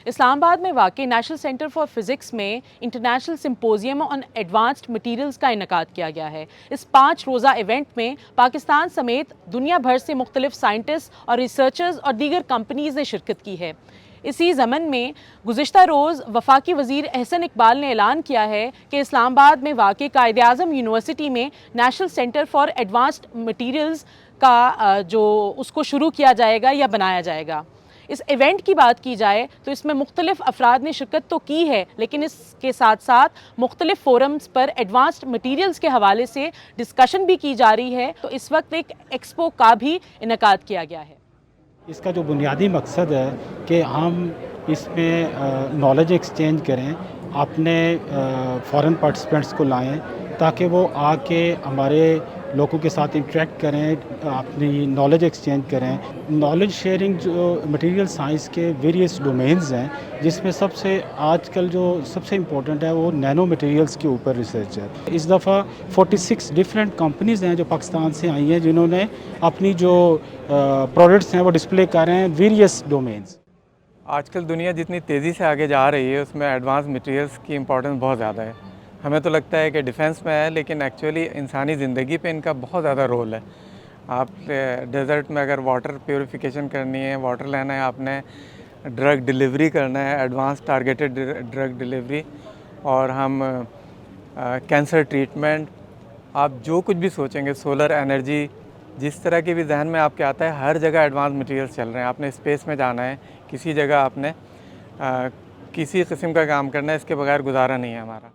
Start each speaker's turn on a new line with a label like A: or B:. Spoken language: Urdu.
A: اسلام آباد میں واقع نیشنل سینٹر فار فزکس میں international symposium on advanced materials کا انعقاد کیا گیا ہے۔ اس 5 روزہ ایونٹ میں پاکستان سمیت دنیا بھر سے مختلف سائنٹسٹ اور ریسرچرز اور دیگر کمپنیز نے شرکت کی ہے۔ اسی ضمن میں گزشتہ روز وفاقی وزیر احسن اقبال نے اعلان کیا ہے کہ اسلام آباد میں واقع قائد اعظم یونیورسٹی میں national centre for advanced materials کا اس کو شروع کیا جائے گا یا بنایا جائے گا۔ اس ایونٹ کی بات کی جائے تو اس میں مختلف افراد نے شرکت تو کی ہے، لیکن اس کے ساتھ ساتھ مختلف فورمز پر ایڈوانسڈ مٹیریلز کے حوالے سے ڈسکشن بھی کی جا رہی ہے۔ تو اس وقت ایک ایکسپو کا بھی انعقاد کیا گیا ہے۔
B: اس کا جو بنیادی مقصد ہے کہ ہم اس میں نالج ایکسچینج کریں، اپنے فارن پارٹیسپینٹس کو لائیں تاکہ وہ آ کے ہمارے لوگوں کے ساتھ انٹریکٹ کریں، اپنی نالج ایکسچینج کریں۔ نالج شیئرنگ جو مٹیریل سائنس کے ویریس ڈومینز ہیں، جس میں آج کل جو سب سے امپورٹنٹ ہے وہ نینو مٹیریلز کے اوپر ریسرچ ہے۔ اس دفعہ 46 ڈفرینٹ کمپنیز ہیں جو پاکستان سے آئی ہیں، جنہوں نے اپنی جو پروڈکٹس ہیں وہ ڈسپلے کر رہے ہیں ویریس ڈومینز۔
C: آج کل دنیا جتنی تیزی سے آگے جا رہی ہے اس میں ایڈوانس مٹیریلز کی امپورٹنس بہت زیادہ ہے۔ ہمیں تو لگتا ہے کہ ڈیفنس میں ہے، لیکن ایکچولی انسانی زندگی پہ ان کا بہت زیادہ رول ہے۔ آپ ڈیزرٹ میں اگر واٹر پیوریفیکیشن کرنی ہے، واٹر لینا ہے، آپ نے ڈرگ ڈیلیوری کرنا ہے، ایڈوانس ٹارگیٹڈ ڈرگ ڈیلیوری، اور ہم کینسر ٹریٹمنٹ، آپ جو کچھ بھی سوچیں گے، سولر انرجی، جس طرح کی بھی ذہن میں آپ کے آتا ہے، ہر جگہ ایڈوانس مٹیریلز چل رہے ہیں۔ آپ نے اسپیس میں جانا ہے، کسی جگہ آپ نے کسی قسم کا کام کرنا ہے، اس کے بغیر گزارا نہیں ہے ہمارا۔